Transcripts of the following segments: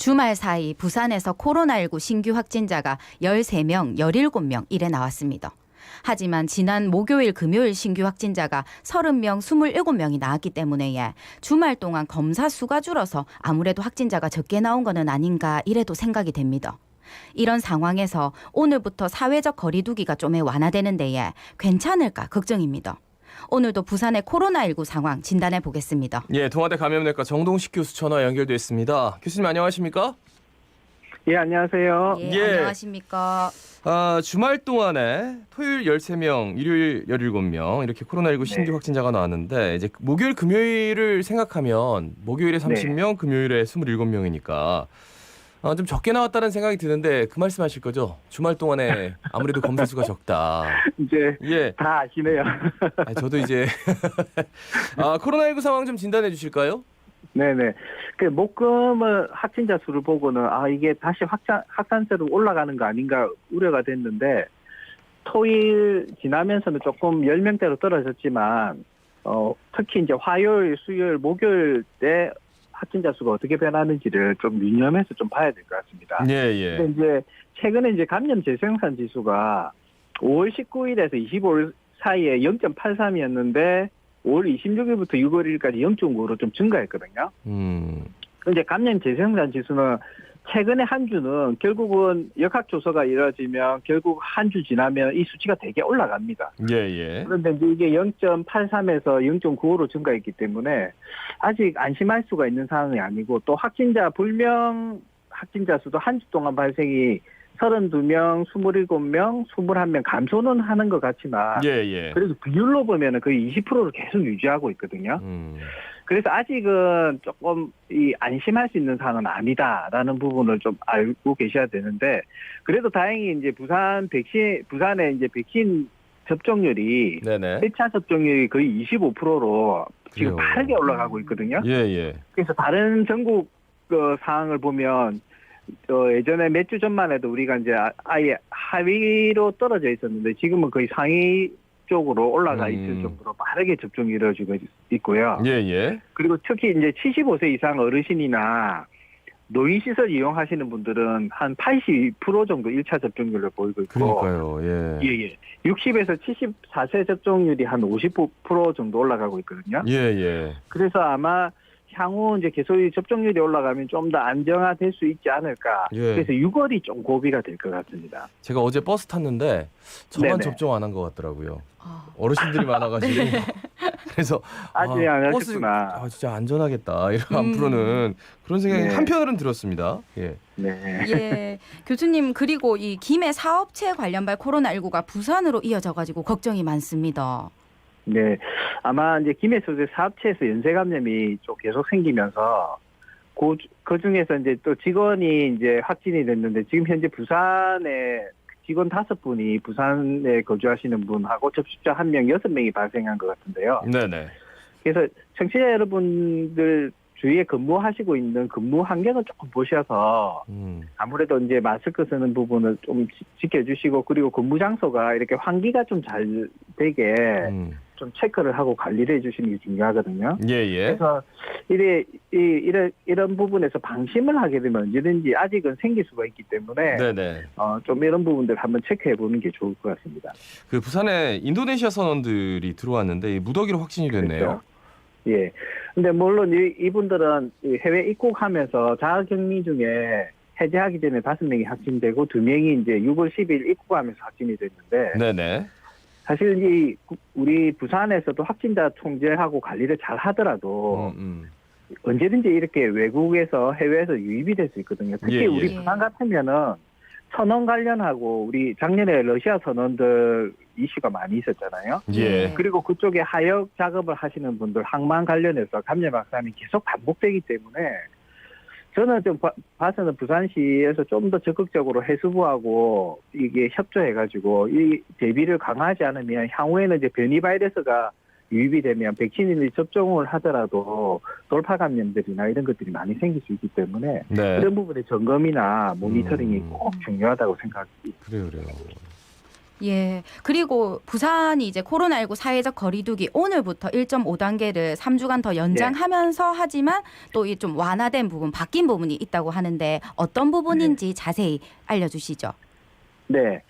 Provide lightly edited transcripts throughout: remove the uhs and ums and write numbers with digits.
주말 사이 부산에서 코로나19 신규 확진자가 13명, 17명 이래 나왔습니다. 하지만 지난 목요일, 금요일 신규 확진자가 30명, 27명이 나왔기 때문에 주말 동안 검사 수가 줄어서 아무래도 확진자가 적게 나온 것은 아닌가 이래도 생각이 됩니다. 이런 상황에서 오늘부터 사회적 거리 두기가 좀 완화되는데 괜찮을까 걱정입니다. 오늘도 부산의 코로나19 상황 진단해 보겠습니다. 예, 동아대 감염내과 정동식 교수 전화 연결돼 있습니다. 교수님 안녕하십니까? 예, 안녕하세요. 예, 예. 안녕하십니까? 주말 동안에 토요일 13명, 일요일 17명 이렇게 코로나19 신규 확진자가 나왔는데 이제 목요일, 금요일을 생각하면 목요일에 30명, 금요일에 27명이니까 좀 적게 나왔다는 생각이 드는데 그 말씀하실 거죠? 주말 동안에 아무래도 검사 수가 적다. 이제 예. 다 아시네요. 저도 이제 코로나19 상황 좀 진단해 주실까요? 네네. 그 목금을 확진자 수를 보고는 이게 다시 확산세로 올라가는 거 아닌가 우려가 됐는데 토일 지나면서는 조금 10명대로 떨어졌지만 특히 이제 화요일, 수요일, 목요일 때 확진자 수가 어떻게 변하는지를 좀 유념해서 좀 봐야 될 것 같습니다. 예. 근데 이제 최근에 이제 감염 재생산 지수가 5월 19일에서 25일 사이에 0.83이었는데 5월 26일부터 6월 1일까지 0.9로 좀 증가했거든요. 근데 감염 재생산 지수는 최근에 한 주는 결국은 역학조사가 이루어지면 결국 한 주 지나면 이 수치가 되게 올라갑니다. 예. 그런데 이제 이게 0.83에서 0.95로 증가했기 때문에 아직 안심할 수가 있는 상황이 아니고 또 불명 확진자 수도 한 주 동안 발생이 32명, 27명, 21명 감소는 하는 것 같지만 예. 그래도 비율로 보면은 거의 20%를 계속 유지하고 있거든요. 그래서 아직은 조금 안심할 수 있는 상황은 아니다라는 부분을 좀 알고 계셔야 되는데 그래도 다행히 이제 부산의 이제 백신 접종률이 네네. 1차 접종률이 거의 25%로 지금 그래요. 빠르게 올라가고 있거든요. 예. 그래서 다른 전국 상황을 보면 예전에 몇 주 전만 해도 우리가 이제 아예 하위로 떨어져 있었는데 지금은 거의 상위 쪽으로 올라가 있을 정도로 빠르게 접종이 이루어지고 있고요. 예. 그리고 특히 이제 75세 이상 어르신이나 노인시설 이용하시는 분들은 한 82% 정도 1차 접종률을 보이고 있고. 그러니까요. 예. 60에서 74세 접종률이 한 50% 정도 올라가고 있거든요. 예. 그래서 아마 향후 이제 계속 접종률이 올라가면 좀 더 안정화될 수 있지 않을까. 예. 그래서 6월이 좀 고비가 될 것 같습니다. 제가 어제 버스 탔는데 저만 네네. 접종 안 한 것 같더라고요. 어르신들이 많아가지고. 그래서 아직 안 버스 하셨구나. 진짜 안전하겠다. 이런 앞으로는 그런 생각이 네. 한편으로는 들었습니다. 예. 네. 예, 교수님 그리고 이 김해 사업체 관련발 코로나19가 부산으로 이어져가지고 걱정이 많습니다. 네, 아마 이제 김해 소재 사업체에서 연쇄 감염이 좀 계속 생기면서 그 중에서 이제 또 직원이 이제 확진이 됐는데 지금 현재 부산에 직원 5분이 부산에 거주하시는 분하고 접촉자 1명, 6명이 발생한 것 같은데요. 네네. 그래서 청취자 여러분들 주위에 근무하시고 있는 근무 환경을 조금 보셔서 아무래도 이제 마스크 쓰는 부분을 좀 지켜주시고 그리고 근무 장소가 이렇게 환기가 좀 잘 되게 좀 체크를 하고 관리를 해주시는 게 중요하거든요. 예. 그래서 이런 부분에서 방심을 하게 되면 언제든지 아직은 생길 수가 있기 때문에 네네. 좀 이런 부분들 한번 체크해 보는 게 좋을 것 같습니다. 그 부산에 인도네시아 선원들이 들어왔는데 무더기로 확진이 됐네요. 그렇죠. 예. 근데 물론 이분들은 해외 입국하면서 자가격리 중에 해제하기 전에 5명이 확진되고 2명이 이제 6월 10일 입국하면서 확진이 됐는데 네네. 사실 우리 부산에서도 확진자 통제하고 관리를 잘 하더라도 언제든지 이렇게 외국에서 해외에서 유입이 될 수 있거든요. 특히 예. 우리 부산 같으면은 선원 관련하고 우리 작년에 러시아 선원들 이슈가 많이 있었잖아요. 예. 그리고 그쪽에 하역 작업을 하시는 분들 항만 관련해서 감염 확산이 계속 반복되기 때문에 저는 좀 봐서는 부산시에서 좀 더 적극적으로 해수부하고 이게 협조해가지고 이 대비를 강화하지 않으면 향후에는 이제 변이 바이러스가 유입이 되면 백신이 접종을 하더라도 돌파 감염들이나 이런 것들이 많이 생길 수 있기 때문에 이런 부분의 점검이나 모니터링이 꼭 중요하다고 생각합니다. 그래요. 예. 그리고 부산이 이제 코로나19 사회적 거리두기 오늘부터 1.5단계를 3주간 더 연장하면서 하지만 또 이 좀 완화된 부분, 바뀐 부분이 있다고 하는데 어떤 부분인지 자세히 알려주시죠. 네.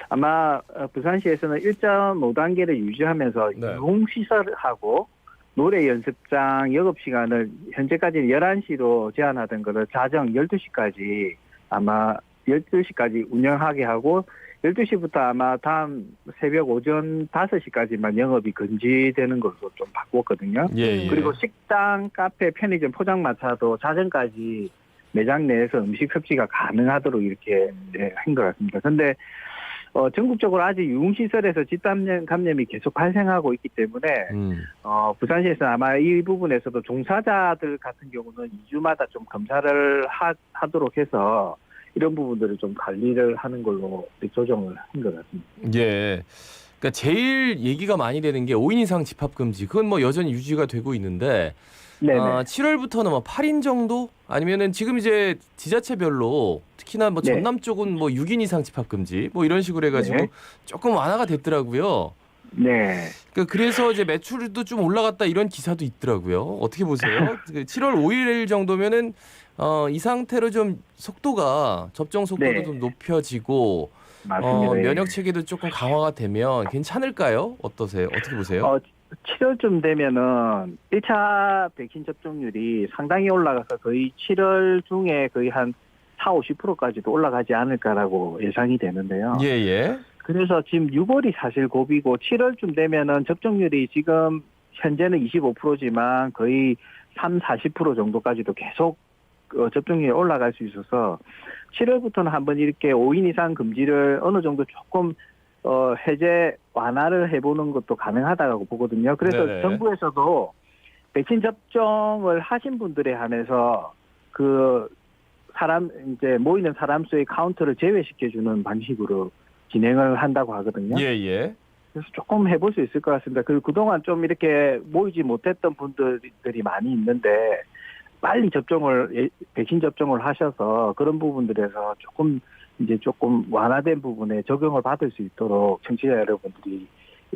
아마 부산시에서는 1.5단계를 유지하면서 네. 유흥시설하고 노래 연습장 영업시간을 현재까지는 11시로 제한하던 것을 자정 12시까지 아마 12시까지 운영하게 하고 12시부터 아마 다음 새벽 오전 5시까지만 영업이 금지되는 것으로 좀 바꿨거든요. 예, 예. 그리고 식당, 카페, 편의점, 포장마차도 자정까지 매장 내에서 음식 섭취가 가능하도록 이렇게 한 것 같습니다. 그런데 전국적으로 아직 유흥시설에서 집단 감염이 계속 발생하고 있기 때문에 부산시에서는 아마 이 부분에서도 종사자들 같은 경우는 2주마다 좀 검사를 하도록 해서 이런 부분들을 좀 관리를 하는 걸로 조정을 한 것 같습니다. 예. 그러니까 제일 얘기가 많이 되는 게 5인 이상 집합 금지. 그건 뭐 여전히 유지가 되고 있는데 네네. 7월부터는 뭐 8인 정도 아니면은 지금 이제 지자체별로 특히나 뭐 네. 전남 쪽은 뭐 6인 이상 집합 금지 뭐 이런 식으로 해가지고 네. 조금 완화가 됐더라고요. 네. 그래서 이제 매출도 좀 올라갔다 이런 기사도 있더라고요. 어떻게 보세요? 7월 5일 정도면은 이 상태로 좀 속도가 접종 속도도 네. 좀 높여지고 맞습니다. 예. 면역 체계도 조금 강화가 되면 괜찮을까요? 어떠세요? 어떻게 보세요? 7월쯤 되면은 1차 백신 접종률이 상당히 올라가서 거의 7월 중에 거의 한 40-50%까지도 올라가지 않을까라고 예상이 되는데요. 예, 예. 그래서 지금 6월이 사실 고비고 7월쯤 되면은 접종률이 지금 현재는 25%지만 거의 30-40% 정도까지도 계속 접종률이 올라갈 수 있어서 7월부터는 한번 이렇게 5인 이상 금지를 어느 정도 조금 해제 완화를 해보는 것도 가능하다고 보거든요. 그래서 네네. 정부에서도 백신 접종을 하신 분들에 한해서 그 사람 이제 모이는 사람 수의 카운트를 제외시켜주는 방식으로 진행을 한다고 하거든요. 예, 예. 그래서 조금 해볼 수 있을 것 같습니다. 그리고 그동안 좀 이렇게 모이지 못했던 분들이 많이 있는데 빨리 백신 접종을 하셔서 그런 부분들에서 조금 완화된 부분에 적용을 받을 수 있도록 청취자 여러분들이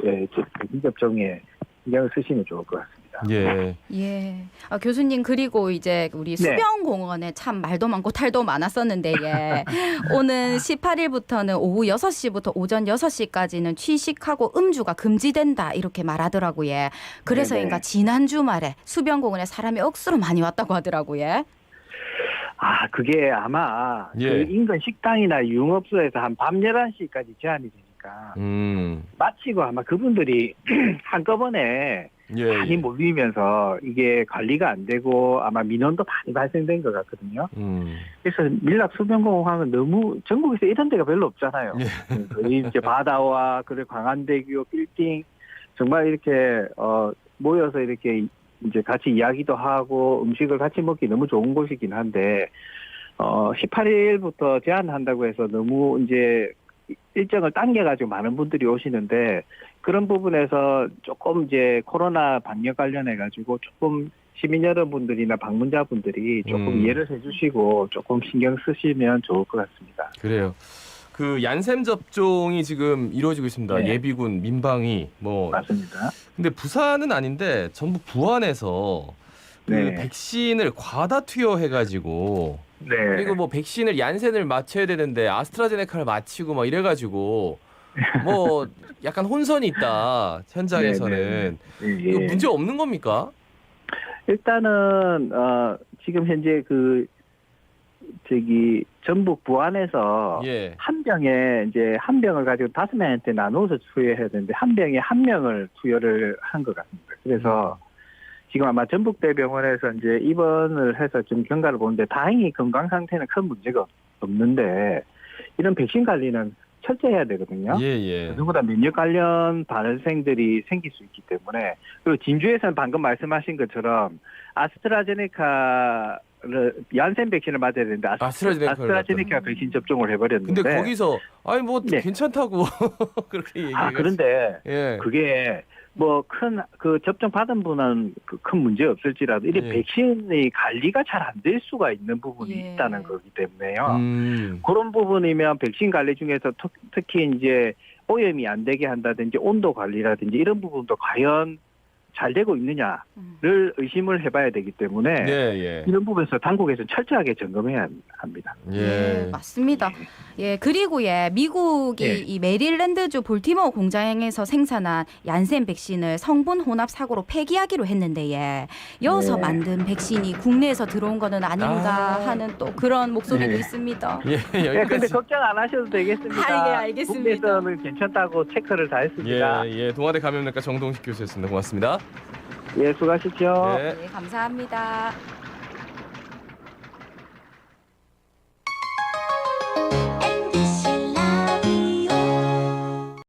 백신 접종에 신경을 쓰시면 좋을 것 같습니다. 예. 예. 교수님 그리고 이제 우리 수변공원에 참 말도 많고 탈도 많았었는데 예. 오는 18일부터는 오후 6시부터 오전 6시까지는 취식하고 음주가 금지된다 이렇게 말하더라고요. 그래서인가 지난 주말에 수변공원에 사람이 억수로 많이 왔다고 하더라고요. 그게 아마 예. 그 인근 식당이나 유흥업소에서 한 밤 11시까지 제한이 되니까 마치고 아마 그분들이 한꺼번에 예, 많이 예. 몰리면서 이게 관리가 안 되고 아마 민원도 많이 발생된 것 같거든요. 그래서 밀락 수변공원 하면 너무 전국에서 이런 데가 별로 없잖아요. 예. 거의 이제 바다와 그리고 광안대교, 빌딩 정말 이렇게 모여서 이렇게 이제 같이 이야기도 하고 음식을 같이 먹기 너무 좋은 곳이긴 한데 18일부터 제한한다고 해서 너무 이제 일정을 당겨가지고 많은 분들이 오시는데 그런 부분에서 조금 이제 코로나 방역 관련해가지고 조금 시민 여러분들이나 방문자분들이 조금 이해를 해주시고 조금 신경 쓰시면 좋을 것 같습니다. 그래요. 그 얀센 접종이 지금 이루어지고 있습니다. 네. 예비군, 민방위 뭐. 맞습니다. 근데 부산은 아닌데 전북 부안에서 그 네. 백신을 과다 투여해가지고 네. 그리고 뭐 백신을 얀센을 맞춰야 되는데 아스트라제네카를 맞히고 막 이래가지고 뭐 약간 혼선이 있다 현장에서는. 네. 이거 문제 없는 겁니까? 일단은 지금 현재 전북 부안에서 예. 한 병에 이제 한 병을 가지고 5명한테 나눠서 투여해야 되는데 한 병에 한 명을 투여를 한 것 같습니다. 그래서 지금 아마 전북대병원에서 이제 입원을 해서 좀 경과를 보는데 다행히 건강 상태는 큰 문제가 없는데 이런 백신 관리는 철저해야 되거든요. 예. 누구보다 면역 관련 발생들이 생길 수 있기 때문에 그리고 진주에서는 방금 말씀하신 것처럼 아스트라제네카를 얀센 백신을 맞아야 되는데 아스트라제네카 백신 접종을 해버렸는데 근데 거기서 아니 뭐 네. 괜찮다고 그렇게 얘기해가지고 그런데 예. 그게 뭐 접종 받은 분은 큰 문제 없을지라도 이 예. 백신의 관리가 잘 안 될 수가 있는 부분이 예. 있다는 거기 때문에요. 음. 그런 부분이면 백신 관리 중에서 특히 이제 오염이 안 되게 한다든지 온도 관리라든지 이런 부분도 과연 잘 되고 있느냐를 의심을 해봐야 되기 때문에 예, 예. 이런 부분에서 당국에서 철저하게 점검해야 합니다. 예, 맞습니다. 예, 그리고 미국이 예. 이 메릴랜드주 볼티모어 공장에서 생산한 얀센 백신을 성분 혼합 사고로 폐기하기로 했는데 여기서 네. 만든 백신이 국내에서 들어온 거는 아닌가 하는 또 그런 목소리도 네. 있습니다. 예, 예, 근데 여기까지. 걱정 안 하셔도 되겠습니다. 아, 예, 알겠습니다. 국내에서는 괜찮다고 체크를 다 했습니다. 예, 예. 동아대 감염내과 정동식 교수였습니다. 고맙습니다. 예, 수고하십시오. 네. 네, 감사합니다.